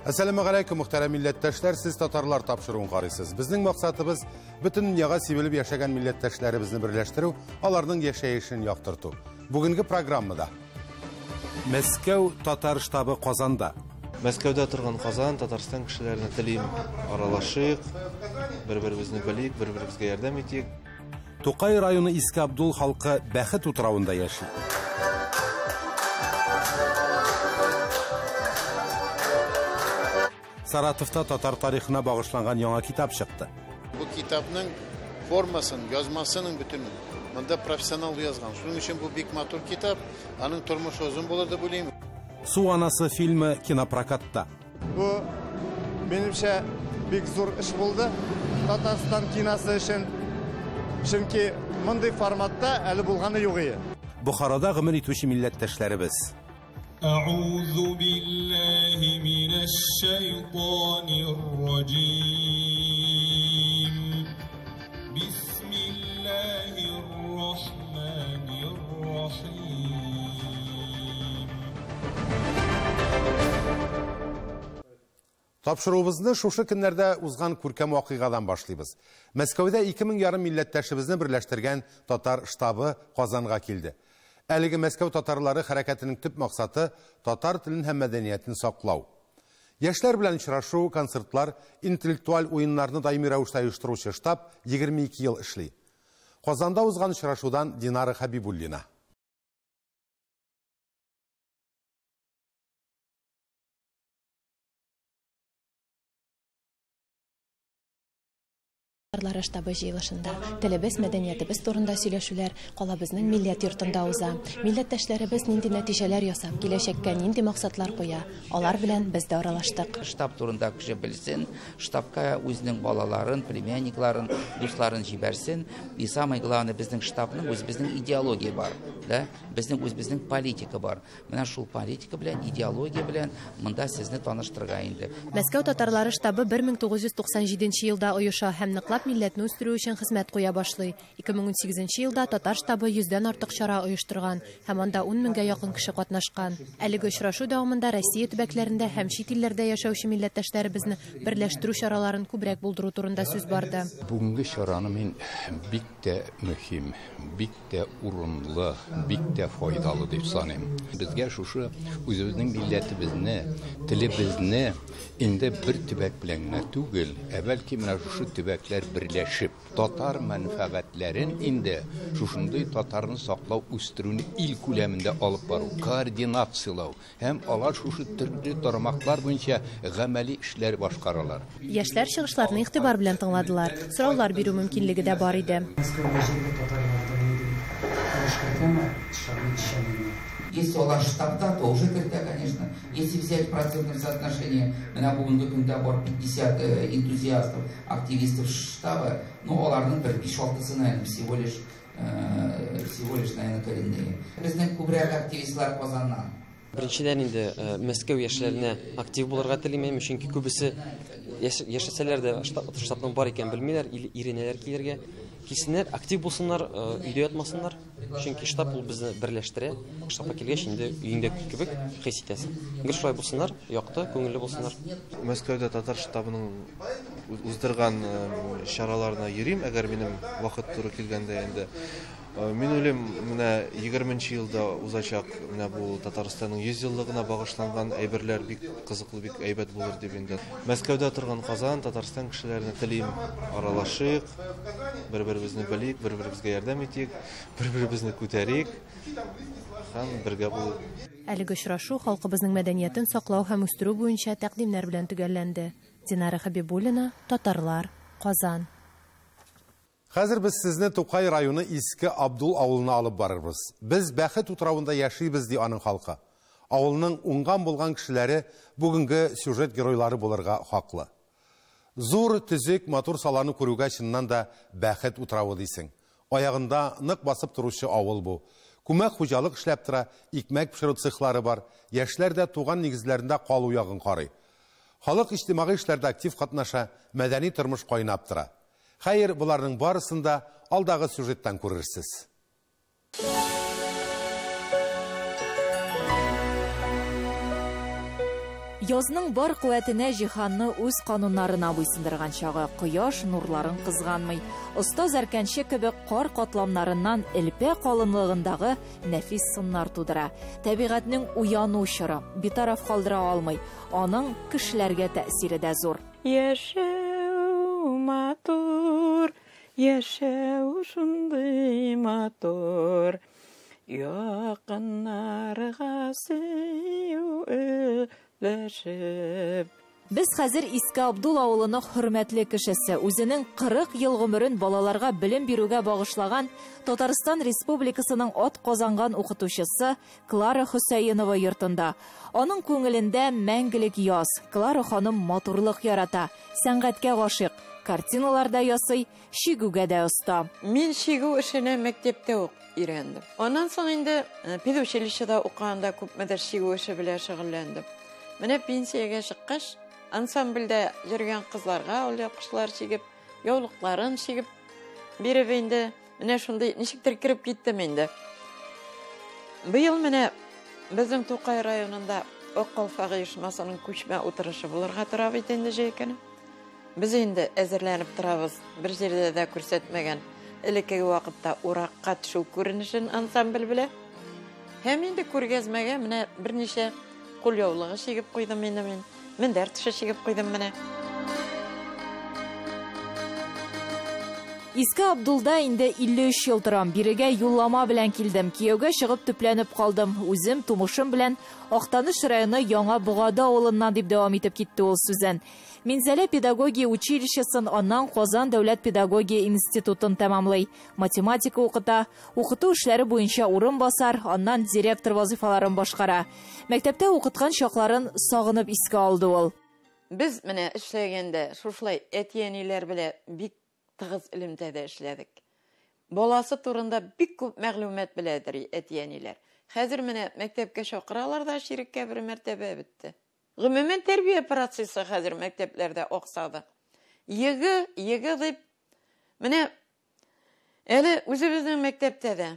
Assalamu alaikum, muhterem millettaşlar, siz Tatarlar tapşırığın qarısınız. Bizning maqsadımız bütün dünyaya sevilib yaşayan millettaşlarimizni birleştirib, onlarning yaşayışını yoqtirtu. Bugungi programmada Moskva Tatar shtabi Qozonda. Moskvada turgan Qozon Tatariston kishilarini tilib aralashiq, bir-birimizni bilik, bir-birimizga yordam etik. To'qay rayoni Eski Abdul xalqi Baxit o'travunda yashaydi. Saratovda Tatar tarixine bağışlangan yana kitap çıktı. Bu kitabın formasının, yazmasının bütün bunda profesyonel yazgan. Şunun için bu big motor kitap, onun turmuş uzun bulur da bileyim. Su Anası filmi kinoprokatda. Bu benimce bir zor iş buldu. Tatariston kinosi için. Çünkü bunday formatda eli bulganı yok iyi. Buxarada g'imir etuvchi millatdoshlarimiz. أعوذ بالله من الشيطان الرجيم بسم الله الرحمن الرحيم Tapşırığımızı şuşu günlerde uzgan kurkem vakigadan başlayız. Moskvada 2000 milletdaşımızı birleştirgen Tatar shtabı Qozonga keldi. Әлеге Moskva Tatarlары hareketinin tüp maksadı Tatar tilin hem medeniyetini saklav. Yaşlar bilen uçraşu, konsertlar, intellektual oyunlarını daimi ravuşta uyuşturucu shtab 22 yıl işli. Qozonda uzgan uçraşudan Dinara Habibullina. Tatarlar штабы җыелышында телебез, мәдәниятебез турында сөйләшүләр калабызның милләт йортында уза. Милләттәшләребез нинди нәтиҗәләр ясап, киләчәккә нинди максатлар куя. Алар белән без дә аралаштык. Штаб турында кеше белсен, штабка үзенең балаларын, племянникларын, дусларын җибәрсен. И самое главное, безнең штабның үзебезнең идеология бар, да? Безнең политика бар. Менә шул политика белән, идеология белән монда сезне таныштырга инде. Мәскәү татарлары штабы 1997 елда оеша һәм ныклап милләтне үстерү өчен хезмәт куя башлый. 2018 елда татар штабы 100дән артык чара оештырган һәм анда 10 меңгә якын кеше катнашкан. Әлеге очрашу дәвамында Россия төбәкләрендә һәм чит илләрдә яшәүче милләттәшләребезне берләштерү чараларын күбрәк булдыру турында сүз барды. Бүгенге чараны мин бик тә мөһим, бик тә урынлы, бик тә файдалы дип саныйм. Безгә шушы үзебезнең милләтебезне, телебезне инде бер төбәк белән генә түгел, бәлки менә шушы төбәкләр birleşip Tatar mənfəətlərin indi şuşunday Tatarını saxlav, üstürünü il küləmində alıb barı, koordinasiyalau, həm alar şuşu türlü tarmaqlar boyunca ғəməli işlər başqaralar. Яшьләр чыгышларны игътибар белән тыңладылар. Сораулар бирү мөмкинлеге дә бар иде. Если олар штабта, то уже когда, конечно, если взять процентное соотношение, на бүгінгі күнде бар 50 энтузиастов, активистов штаба, ну, олардың бір 5-6-сы, наверное, всего лишь, наверное, коренные. Біздің көбірек активистлар Qozondan. Біріншіден енді Мәскәү яшьләренә актив булырга телим, чөнки күбесе яшәсәләр дә штабның бар икән белмиләр, иренәләр килергә. Килсеннәр, актив булсыннар, өйдә ятмасыннар. Чөнки штаб ул безне берләштерә. Штабка килгәч инде өендә кебек хис итәсең. Гел шулай булсыннар, якты, күңелле булсыннар. Москвада татар штабының уздырган чараларына йөрим, әгәр минем вакыт туры килгәндә инде. Мен уйлыйм, менә 20 елда узачак менә бу Татарстанның 100 еллыгына багышланган әйберләр бик кызыклы, бик әйбәт булыр дип инде. Москвада торган Qozon Татарстан кешеләренә телим аралашык, бер-беребезне билик, бер-беребезгә ярдәм итик, бер-беребезне күтәрик һәм бергә булыйк. Әлеге очрашу халкыбызның мәдәниятен саклау һәм үстерү буенча тәкъдимнәр белән төгәлләнде. Динара Хабибуллина, Татарлар, Qozon. Хәзер без сезне To'qay районы Eski Abdul авылына алып барырбыз. Без Baxit утравында яшибез ди аның халкы. Авылның уңган булган кешеләре бүгенге сюжет геройлары булырга хаклы. Зур, төзек, мотор саланы күрүгә чыннан да Baxit утравы дисең. Аягында нык басып торучы авыл бу. Күмәк хуҗалык эшләп тора, икмәк пешерү цехлары бар. Яшьләр дә туган нигезләрендә калу ягын карый. Халык иҗтимагый эшләрдә актив катнаша, мәдәни тормыш кайнап тора. Хәер, буларның барысында алдағы сюжеттан күрерсез. Язның бар куәтенә җиһанны үз кануннарына буйсындырган чагы, кояш нурларын кызганмый. Оста зәркәнче кебек кар катламнарыннан элпә калынлыгындагы нәфис сыннар тудыра. Табигатьнең уяну чоры битараф калдыра алмый. Аның кешеләргә тәэсире дә зур. Яшәү матур, яшәү шундый матур. Якыннарга сөю Без хәзер Иске Абдул авылының хөрмәтле кешесе, үзенең 40 ел гомерен балаларга белем бирүгә багышлаган Татарстан Республикасының ат казанган укытучысы Клара Хөсәенова йортында. Аның күңелендә мәңгелек яз. Клара ханым матурлык ярата, сәнгатькә гашыйк, картиналарда ясый, шигүгә дә оста. Мин шигү эшенә мәктәптә ук өйрәндем. Аннан соң инде педучилищеда укыганда күпмедер шигү эше белән шөгыльләндем. Менә пенсиягә чыккач, ансамбльдә йөргән кызларга алъяпкычлар чигеп, яулыкларын чигеп биреп инде, менә шундый ничектер кирип киттем инде. Быел менә безнең Тукай районында Ак Калфак оешмасының күчмә утырышы булырга тора бит инде җәйкәне. Без инде әзерләнеп торабыз, бер җирдә дә күрсәтмәгән элекке вакытта уракка төшү күренешен ансамбль белә. Һәм инде күргәзмәгә менә берничә кул яулыгы чигеп куйдым инде мин. Мендәр төше чигеп куйдым менә. Иске Абдулда инде 53 ел торам. Бирегә юллама белән килдем. Кияүгә чыгып төпләнеп калдым. Үзем тумышым белән Актаныш районы Яңа Бугада авылыннан дип дәвам итеп китте ул сүзен. Минзәлә педагогия училищесын, аннан Казан дәүләт педагогия институтын тәмамлый. Математика укыта, укыту эшләре буенча урын басар, аннан директор вазифаларын башкара. Мәктәптә укыткан чакларын сагынып искә алды ул. Без менә эшләгәндә шушлай әтиәниләр белән бик тыгыз элемтәдә эшләдек. Баласы турында бик күп мәгълүмат беләдер әтиәниләр. Хәзер менә мәктәпкә чакыралар да ширеккә бер мәртәбә бетте. Гомумән тәрбия процессы хәзер мәктәпләрдә аксады. Еге дип менә әле үзебезнең мәктәптә дә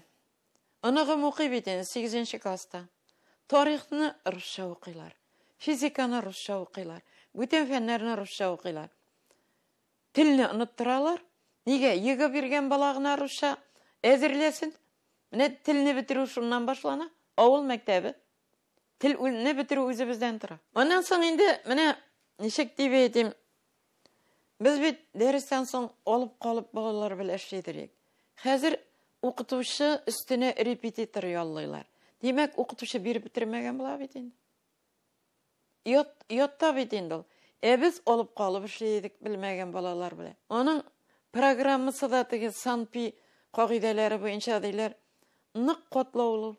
аныгым укый бит 8нче класста. Тарихны русча укыйлар, физиканы русча укыйлар, бүтән фәннәрне русча укыйлар. Телне оныттыралар. Нигә еге биргән бала гына русча әзерләсен? Менә телне бетерү шуннан башлана. Авыл мәктәбе. Телне бетерү үзебездән тора. Аннан соң инде менә ничек дип әйтим. Без бит дәрестән соң алып калып балалар белән эшләдек. Хәзер укытучы өстенә репетитор яллыйлар. Димәк, укытучы биреп бетермәгән була бит инде. Ятта бит инде. Без алып калып эшләдек белмәгән балалар белән. Аның программасы да теге санпи кагыйдәләре буенча диләр. Нык катлаулы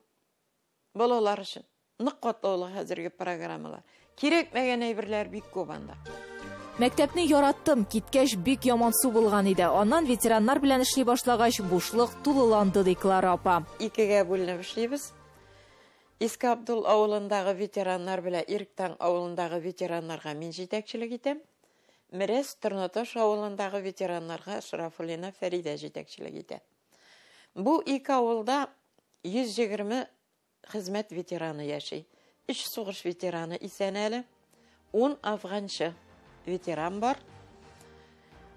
балалар өчен. Нык катлаулы хәзерге программалар. Кирәкмәгән әйберләр бик күп анда. Мәктәпне яраттым, киткәч бик яман су булган иде. Аннан ветераннар белән эшли башлагач бушлык тулыланды ди Клара апа. Икегә бүленеп эшлибез. Иске Абдул авылындагы ветераннар белән Иректан авылындагы ветераннарга мин җитәкчелек итәм. Мирәс Торнаташ авылындагы ветераннарга Шарафуллина Фәридә җитәкчелек итә. Бу ике авылда 120 хезмәт ветераны яши. 3 сугыш ветераны исән әле, 10 афганчы ветеран бар.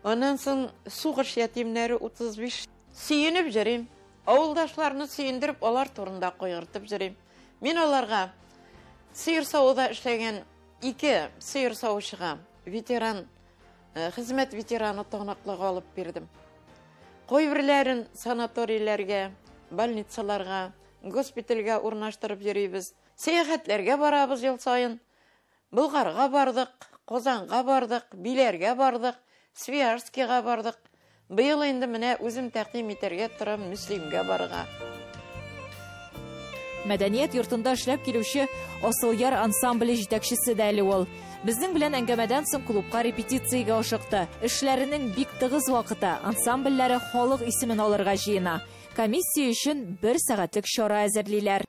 Аннан соң сугыш ятимнәре 35. Сөенеп җөрим. Авылдашларны сөендереп, алар турында кайгыртып җөрим. Мин аларга сыер сауда эшләгән 2 сыер саучыга ветеран, хезмәт ветераны таныклыгы алып бирдем. Кайберләрен санаторийләргә, больницаларга, госпитальгә урнаштырып йөрибез. Сәяхәтләргә барабыз ел сайын. Булгарга бардык, Казанга бардык, Биләргә бардык, Свияжскига бардык. Быел инде менә үзем тәкъдим итәргә торам Мөслимгә барырга. Мәдәният йортында эшләп килүче Асылъяр ансамбле җитәкчесе дә әле ул. Безнең белән әңгәмәдән соң клубка репетициягә ашыкты. Эшләренең бик тыгыз вакыты, ансамбльләре халык исемен алырга җыена. Комиссия өчен 1 сәгатьлек чара әзерлиләр.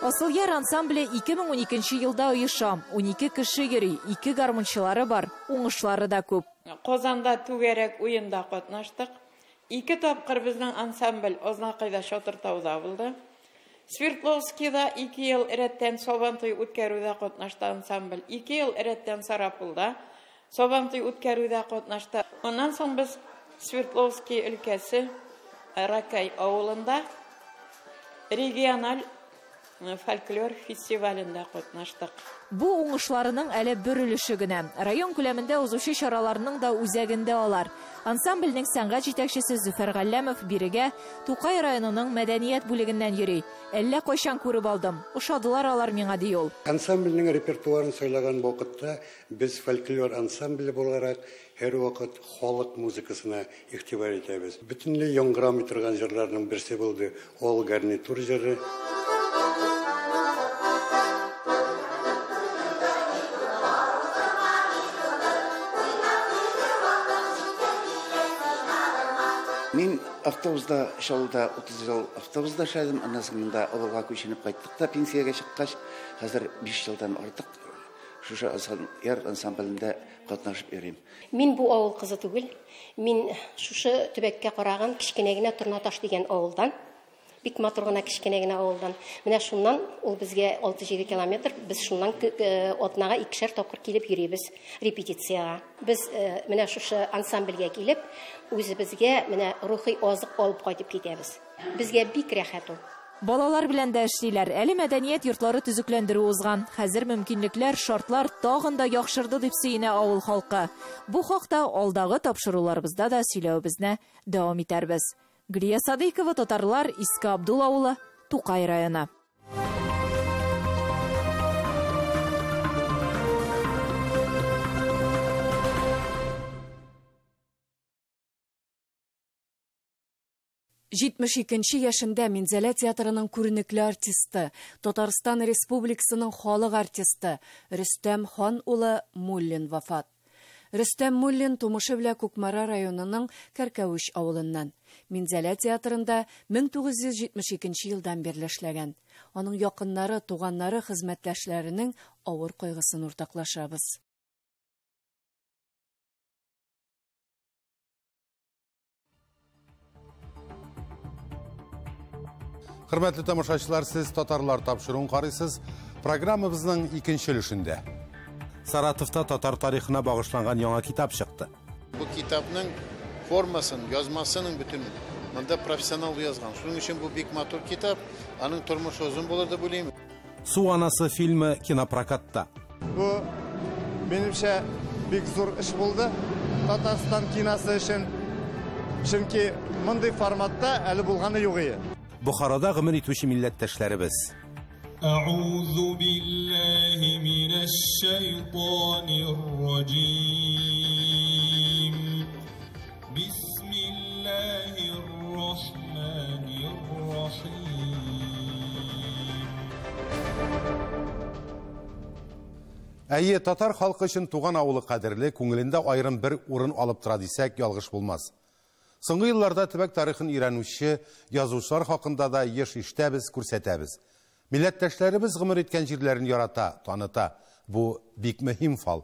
Асылъяр ансамбле 2012 елда оеша. 12 кеше йөри, 2 гармончылары бар, уңышлары да күп. Казанда түгәрәк уенда катнаштык. 2 тапкыр безнең ансамбль Ознакайда Шатыртауда булды. Свердловскида 2 ел рәттән Сабантуй үткәрүдә катнашты ансамбль. 2 ел рәттән Сарапулда Сабантуй үткәрүдә катнашты. Оннан соң без Свердловский өлкәсе Ракай авылында региональ фольклор фестивалендә катнаштык. Бу уңышларының әле бер өлеше генә. Район күләмендә узучы чараларның да үзәгендә алар. Ансамбльнең сәнгать җитәкчесе Зөфәр Галләмов бирегә Тукай районының мәдәният бүлегеннән йөри. Әллә кайчан күреп алдым. Ошадылар алар миңа ди ул. Ансамбльнең репертуарын сөйләгән вакытта без фольклор ансамбле буларак һәр вакыт халык музыкасына игътибар итәбез. Бөтенләй яңгырамый торган җырларның берсе булды. Ол гарнитур җыры. Мин автобуста шалда 30 жыл автобуста шәдем, аннан соңында авылга күченеп кайттык та пенсиягә чыккач, хәзер 5 елдан артык шушы Асылъяр ансамблендә катнашып йөрим. Мин бу авыл кызы түгел. Мин шушы төбәккә караган кичкенә генә Торнаташ дигән авылдан, бик матур гына кичкенә генә авылдан. Менә шуннан ул безгә 6-7 километр, без шуннан атнага 2 тапкыр килеп йөрибез репетициягә. Без менә шушы ансамбльгә килеп, үзебезгә менә рухи азык алып кайтып китәбез. Безгә бик рәхәт ул. Балалар белән дә эшлиләр. Әле мәдәният йортлары төзекләндерү узган. Хәзер мөмкинлекләр, шартлар тагын да яхшырды дип сөенә авыл халкы. Бу хакта алдагы тапшыруларыбызда да сөйләүбезне дәвам итәрбез. Гөлия Садыйкова, Татарлар, Иске Абдул авылы, Тукай районы. Җитмеш яшендә Минзәлә театрының күренекле артисты, Татарстан Республикасының халык артисты Рөстәм хан улы Муллин вафат. Рөстәм Муллин тумышы белән Күкмара районының Кәркәвеш авылыннан. Минзәлә театрында 1972 елдан бирле эшләгән. Аның якыннары, туганнары, хезмәттәшләренең авыр кайгысын уртаклашабыз. Хөрмәтле тамашачылар, сез Татарлар тапшыруын карыйсыз. Программабызның икенче өлешендә Саратовта татар тарихына багышланган яңа китап чыкты. Бу китапның формасын, язмасының бүтән монда профессионал язган. Шуның өчен бу бик матур китап, аның тормышы узын булыр дип уйлыйм. Су анасы фильмы кинопрокатта. Бу менимчә бик зур эш булды Татарстан киносы өчен. Чөнки мондый форматта әле булганы юк иде. Бухарада гомер итүче милләттәшләребез. أعوذ بالله من الشيطان الرجيم بسم الله الرحمن الرحيم Әйе, татар халкы өчен туган авылы кадерле, күңелендә аерым бер урын алып тора дисәк, ялгыш булмас. Соңгы елларда төбәк тарихын өйрәнүче язучылар хакында да еш ишетәбез, күрсәтәбез. Милләттәшләребез гомер иткән җирләрен ярата, таныта. Бу бик мөһим фал.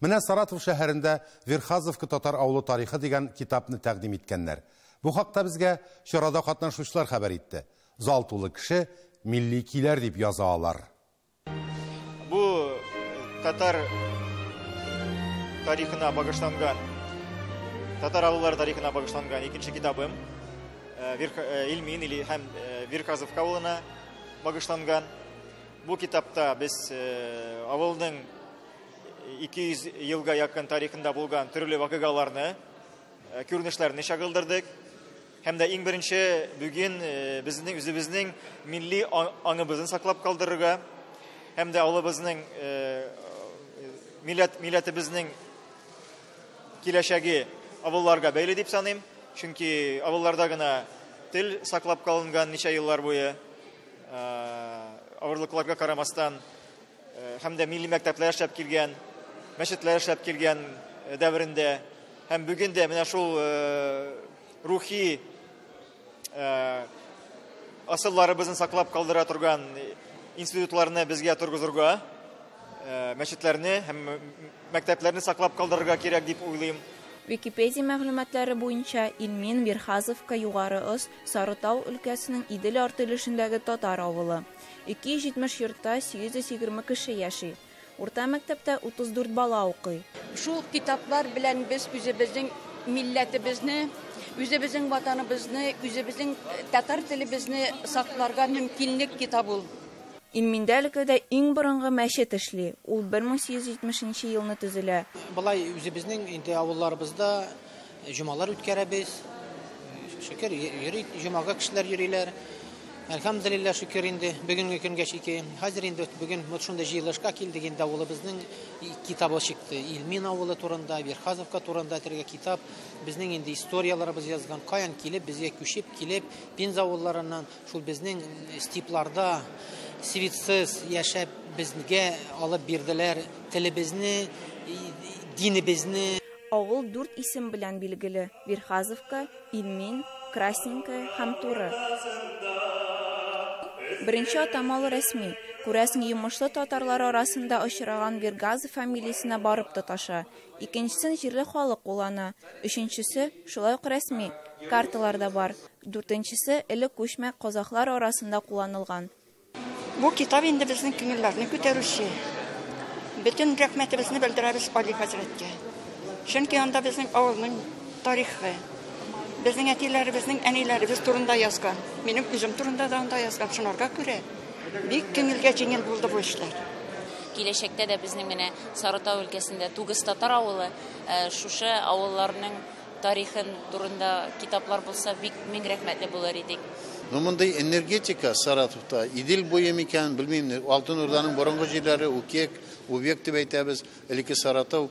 Менә Саратов шәһәрендә Верхазовка татар авылы тарихы дигән китапны тәкъдим иткәннәр. Бу хакта безгә чарада катнашучылар хәбәр итте. Зал тулы кеше милли көйләр дип яза алар. Бу татар тарихына багышланган, татар авыллары тарихына багышланган икенче китабым. Илмин или һәм Верхазовка авылына багышланган. Бу китапта без авылның 200 елга якын тарихында булган төрле вакыйгаларны, күренешләрне чагылдырдык. Һәм дә иң беренче бүген безнең үзебезнең милли аңыбызны саклап калдырырга, һәм дә авылыбызның милләтебезнең киләчәге авылларга бәйле дип саныйм. Чөнки авылларда гына тел саклап калынган ничә еллар буе. Авырлыкларга карамастан һәм дә милли мәктәпләр эшләп килгән, мәчетләр эшләп килгән дәврендә һәм бүген дә менә шул рухи асылларыбызны саклап калдыра торган институтларны безгә торгызырга, мәчетләрне һәм мәктәпләрне саклап калдырырга кирәк дип уйлыйм. Википедия мәгълүматлары буенча Илмин Верхазовка югары ос Сарытау өлкәсенең Идел артылышындагы татар авылы. 270 йортта 820 кеше яши. Урта мәктәптә 34 бала укый. Шул китаплар белән без үзебезнең милләтебезне, үзебезнең ватаныбызны, үзебезнең татар телебезне сакларга мөмкинлек китап ул. Илминдә өлкәдә иң борынгы мәчет эшли. Ул 1870 елны төзелә. Булай үзебезнең инде авылларыбызда җомалар үткәрәбез. Шөкер, йөри җомага кешеләр йөриләр. Әлхәмдүлилләh шөкер инде бүгенге көнгә чике. Хәзер инде бүген шунда җыелышка килдек инде авылыбызның китабы чыкты. Илмин авылы турында, Верхазовка турында тиргә китап. Безнең инде историяларыбыз язган. Каян килеп, безгә күчеп килеп, Пенза авылларыннан шул безнең степларда сивитсыз яшәп безгә алып бирделәр. Телебезне, динебезне. Авыл 4 исем белән билгеле. Верхазовка, Илмин, Красненькая һәм Туры. Беренче атамалы рәсми. Күрәсең йомышлы татарлар арасында очраган Вергазов фамилиясенә барып тоташа. Икенчесен җирле халык куллана. Өченчесе шулай ук рәсми. Карталарда бар. Дүртенчесе элек күчмә казаклар арасында кулланылган. Бу китап инде безнең күңелләрне күтәрүче. Бөтен рәхмәтебезне белдерәбез Али хәзрәткә. Чөнки анда безнең авылның тарихы, безнең әтиләребезнең әниләребез турында язган. Минем үзем турында да анда язган. Шунарга күрә бик күңелгә җиңел булды бу эшләр. Киләчәктә дә безнең менә Сарытау өлкәсендә 9 татар авылы, шушы авылларның тарихын турында китаплар булса, бик мең рәхмәтле булыр идек. Ну, мондай энергетика Саратовта, Идел буе микән, белмим, Алтын Урданың борынгы җирләре, Укек, Увек дип әйтәбез, элекке Саратау.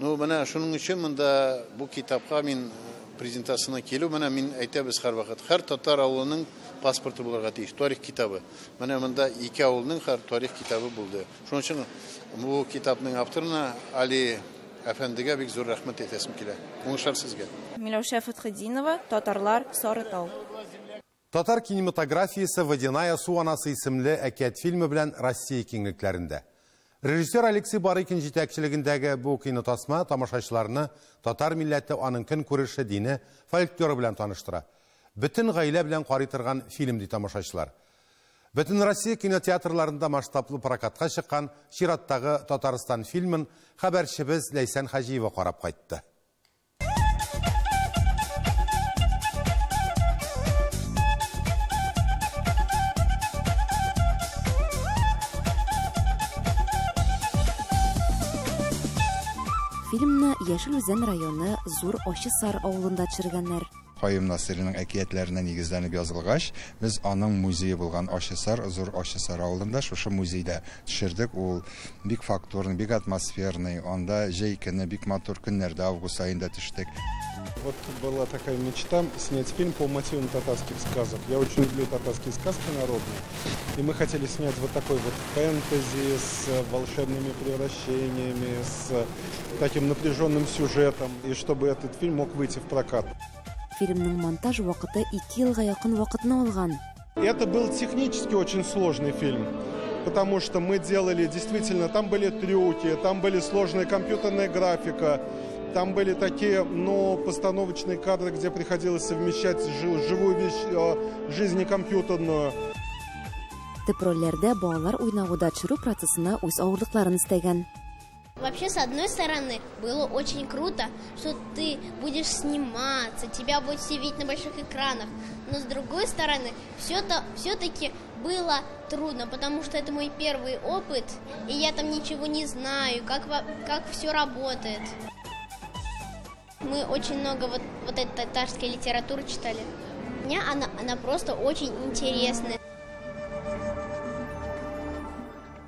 Ну, менә шуның өчен монда бу китапка мин презентациясына килү, менә мин әйтәбез һәрвакыт, һәр татар авылының паспорты булырга тиеш, тарих китабы. Менә монда 2 авылның һәр тарих китабы булды. Шуның өчен бу китапның авторына Али әфәндегә бик зур рәхмәт әйтәсем килә. Уңышлар сезгә. Миләүшә Фәтхетдинова, Татарлар, Сарытау. Татар кинематографиясы «Водяная су анасы» исемле әкият фильмы белән Россия киңлекләрендә. Режиссер Алексей Барыкин җитәкчелегендәге бу кинотасма тамашачыларны татар милләте аның көн күреше дине фольклоры белән таныштыра. Бөтен гаилә белән карый торган фильм ди тамашачылар. Бөтен Россия кинотеатрларында масштаблы прокатка чыккан чираттагы Татарстан фильмын хәбәрчебез Ләйсән Хаҗиева карап кайтты. Фильмны Яшел Үзән районы Зур Ачысар авылында төшергәннәр. Каюм Насыйриның әкиятләренә нигезләнеп язылгач, без аның музее булган Ачысар, Зур Ачысар авылында шушы музейда төшердек. Ул бик фактурный, бик атмосферный. Анда җәй көне бик матур көннәрдә август айында төштек. Вот была такая мечта снять фильм по мотивам татарских сказок. Я очень люблю татарские сказки народные. И мы хотели снять вот такой вот фэнтези с волшебными превращениями, с таким напряженным сюжетом, и чтобы этот фильм мог выйти в прокат. Фильмның монтаж вакыты 2 елга якын вакытны алган. Это был технически очень сложный фильм, потому что мы делали действительно, там были трюки, там были сложная компьютерная графика, там были такие, постановочные кадры, где приходилось совмещать живую жизнь и компьютерную. Тип-рольләрдә балалар уйнавыда төшерү процессына үз авырлыкларын истәгән. Вообще, с одной стороны, было очень круто, что ты будешь сниматься, тебя будут все видеть на больших экранах. Но с другой стороны, все-таки было трудно, потому что это мой первый опыт, и я там ничего не знаю, как все работает. Мы очень много вот этой татарской литературы читали. Мне она просто очень интересная.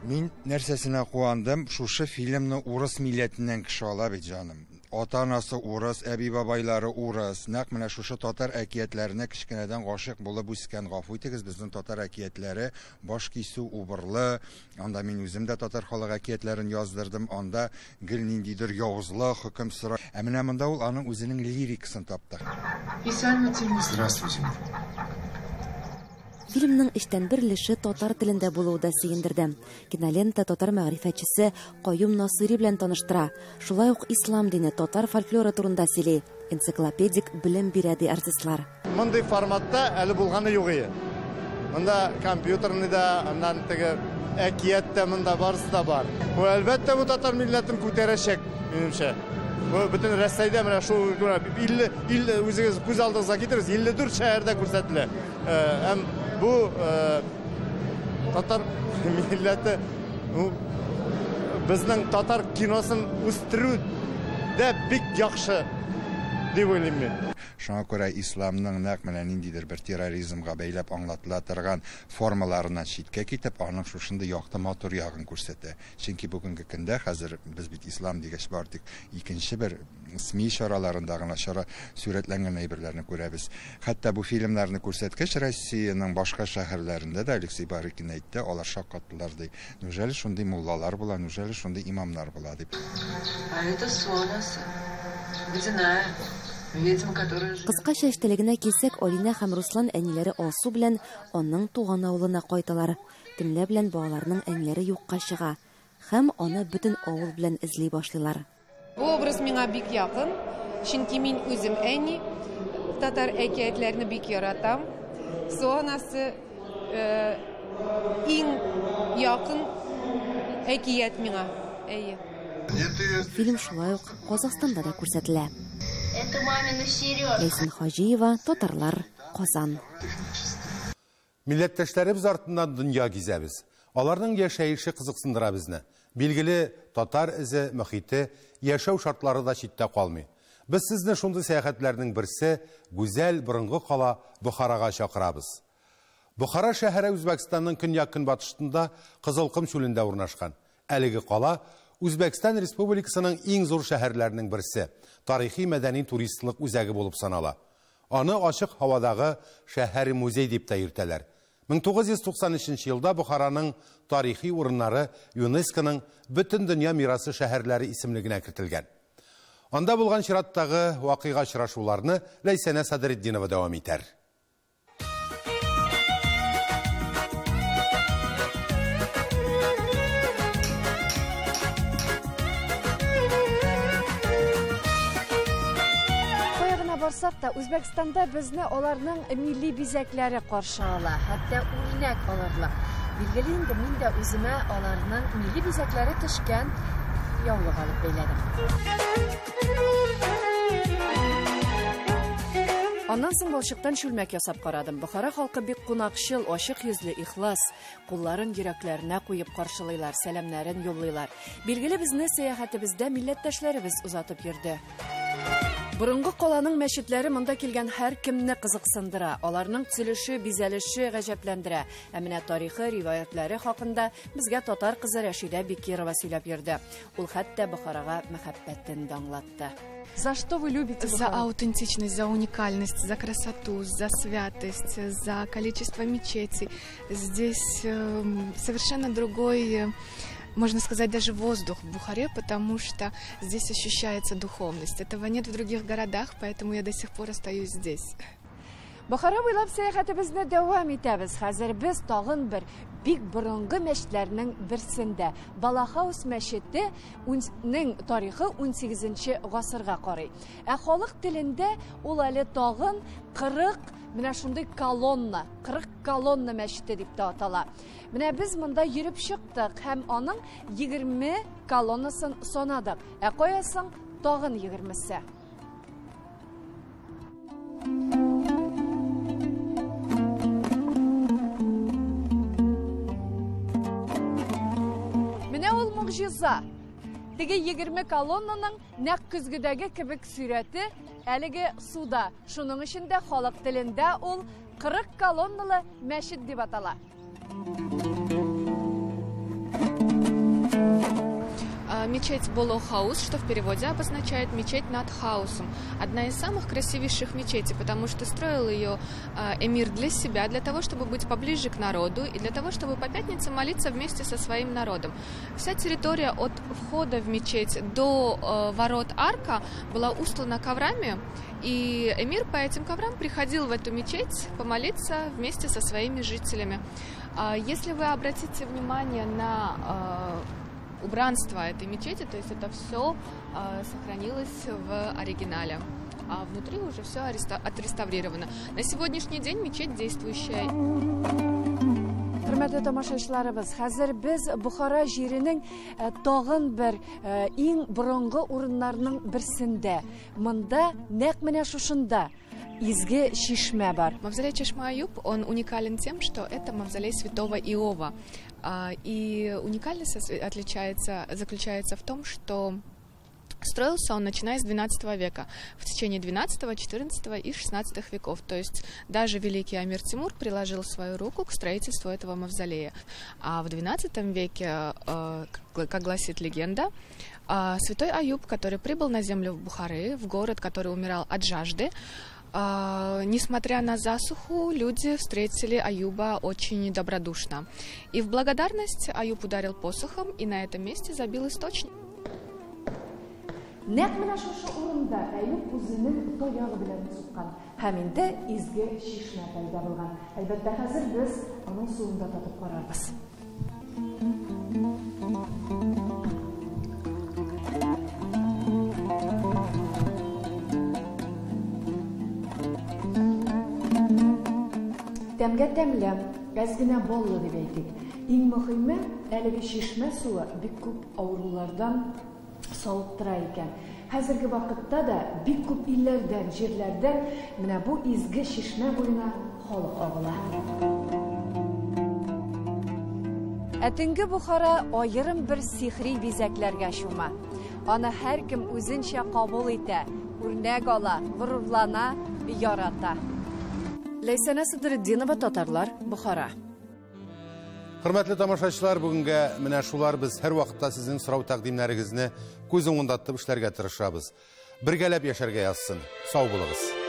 Мин нәрсәсенә куандым, шушы фильмны урыс милләтеннән кеше ала бит җаным. Ата-анасы урыс, әби-бабайлары урыс. Нәкъ менә шушы татар әкиятләренә кичкенәдән гашык булып үскән. Гафу итегез, безнең татар әкиятләре баш кисү, убырлы. Анда мин үзем дә татар халык әкиятләрен яздырдым. Анда гел ниндидер явызлык, хөкем сыра. Ә менә монда ул аның үзенең лирикасын тапты. Здравствуйте. Фильмның эштән бер өлеше татар телендә булуы да сөендерде. Кинолента татар мәгърифәтчесе Каюм Насыйри белән таныштыра. Шулай ук ислам дине, татар фольклоры турында сөйли. Энциклопедик белем бирә ди артистлар. Мондый форматта әле булганы юк иде. Монда компьютерны да, аннан теге әкият та монда барысы да бар. Бу әлбәттә бу татар милләтен күтәрәчәк, минемчә. Бу бөтен Россиядә менә шул 50 үзегез күз алдыгызга китерегез, 54 шәһәрдә күрсәтелә. Һәм бу татар милләте безнең татар киносын үстерүдә бик яхшы дип уйлыйм мин. Шуңа күрә исламның нәкъ менә ниндидер бер терроризмга бәйләп аңлатыла торган формаларыннан читкә китеп, аның шушында якты матур ягын күрсәтә. Чөнки бүгенге көндә хәзер без бит ислам дигәч бардык, икенче бер СМИ чараларында гына сурәтләнгән әйберләрне күрәбез. Хәтта бу фильмнарны күрсәткәч, Россиянең башка шәһәрләрендә дә Алексей Барыкин әйтте, алар шаккаттылар ди. Нәҗәле шундый муллалар була, нәҗәле шундый имамнар була дип. Это сонасы. Ледяная. Кыскача эштәлегенә килсәк, Алина һәм Руслан әниләре Алсу белән аның туган авылына кайталар. Төнлә белән балаларның әниләре юкка чыга һәм аны бөтен авыл белән эзли башлыйлар. Бу образ миңа бик якын, чөнки мин үзем әни, татар әкиятләрне бик яратам. Сонасы иң якын әкият миңа. Фильм шулай ук Казахстанда да күрсәтелә. Ләйсин Хаҗиева, Татарлар, Казан. Милләттәшләребез артыннан дөнья гизәбез. Аларның яшәеше кызыксындыра безне. Билгеле, татар эзе, мөхите, яшәү шартлары да читтә калмый. Без сезне шундый сәяхәтләрнең берсе гүзәл борынгы кала Бухарага чакырабыз. Бухара шәһәре Үзбәкстанның көньяк-көнбатышында Кызылкым чүлендә урнашкан. Әлеге кала Үзбәкстан Республикасының иң зур шәһәрләренең берсе, тарихи мәдәни туристлык үзәге булып санала. Аны ачык һавадагы шәһәр-музей дип тә йөртәләр. 1993 елда Бухараның тарихи урыннары ЮНЕСКОның бөтен дөнья мирасы шәһәрләре исемлегенә кертелгән. Анда булган чираттагы вакыйга очрашуларны Ләйсәнә Садретдинова дәвам итәр. Барсак та, Үзбәкстанда безне аларның милли бизәкләре каршы ала, хәтта уйнак алырлык. Билгеле инде мин дә үземә аларның милли бизәкләре төшкән яулык алып бәйләдем. Аннан соң балчыктан чүлмәк ясап карадым. Бухара халкы бик кунакчыл, ачык йөзле, ихлас, кулларын йөрәкләренә куеп каршылыйлар, сәламнәрен юллыйлар. Билгеле безне сәяхәтебездә милләттәшләребез узатып йөрде. Борынгы каланың мәчетләре монда килгән һәр кемне кызыксындыра. Аларның төзелеше, бизәлеше гаҗәпләндерә. Ә менә тарихи риваятләре хакында безгә татар кызы Рәшидә Бикирова сөйләп йөрде. Ул хәтта Бухарага мәхәббәтен дә аңлатты. За что вы любите Бухару? За аутентичность, за уникальность, за красоту, за святость, за количество мечетей. Здесь совершенно другой, можно сказать, даже воздух в Бухаре, потому что здесь ощущается духовность. Этого нет в других городах, поэтому я до сих пор остаюсь здесь. Бухара буйлап сәяхәтебезне дәвам итәбез. Хәзер без тагын бер бик борынгы мәчетләрнең берсендә. Балахаус мәчете ның тарихы 18-нче гасырга карый. Ә халык телендә ул әле тагын 40 менә шундый колонна, 40 колонна мәчете дип тә атала. Менә без монда йөреп чыктык һәм аның 20 колоннасын санадык. Ә каясың тагын 20-се. Мугҗиза. Теге 20 колоннаның нәкъ көзгедәге кебек сүрәте әлеге суда. Шуның өчен дә халык телендә ул 40 колонналы мәчет дип атала. мечеть Болохаус, что в переводе обозначает мечеть над хаосом. Одна из самых красивейших мечетей, потому что строил ее эмир для себя, для того, чтобы быть поближе к народу и для того, чтобы по пятницам молиться вместе со своим народом. Вся территория от входа в мечеть до ворот арка была устлана коврами, и эмир по этим коврам приходил в эту мечеть помолиться вместе со своими жителями. Если вы обратите внимание на убранство этой мечети, то есть это все сохранилось в оригинале, а внутри уже все отреставрировано. На сегодняшний день мечеть действующая. Hörmətli tamaşaçılarımız, hazır biz Buxara жерінің tağın bir ең бұрынғы урыннарының бірсінде. Мында нәқ менә шушында изге шишмә бар. Мавзолей Чешма-Аюб, он уникален тем, что это мавзолей святого Иова. И уникальность заключается в том, что строился он, начиная с XII века, в течение XII, XIV и XVI веков. То есть даже великий Амир Тимур приложил свою руку к строительству этого мавзолея. А в XII веке, как гласит легенда, святой Аюб, который прибыл на землю в Бухары, в город, который умирал от жажды, несмотря на засуху, люди встретили Аюба очень добродушно. И в благодарность Аюб ударил посохом и на этом месте забил источник. Нәқ менә шушы урында Әйүп үзенең таяғы белән суккан. Һәм инде изге шишмә пайда булган. Әлбәттә, хәзер без аның суында татып карарбыз. Тәмгә тәмле, газгына боллы дип әйтик. Иң мөһиме, әлеге шишмә суы бик күп авырулардан сауыктыра икән. Хәзерге вакытта да бик күп илләрдән, җирләрдән менә бу изге шишмә буена халык агыла. Әтенге Бухара аерым бер сихри бизәкләргә чума. Аны һәркем үзенчә кабул итә, үрнәк ала, горурлана, ярата. Ләйсәнә Сыдырдинова, Татарлар, Бухара. Hörmətli tamaşaçılar, bugünkə менә шулар biz hər vaxtda sizin сорау təqdimlərinizni göz önündə tutub işlərə тырышабыз. Birgəlab yaşarğa yazsın. Sağ olunuz.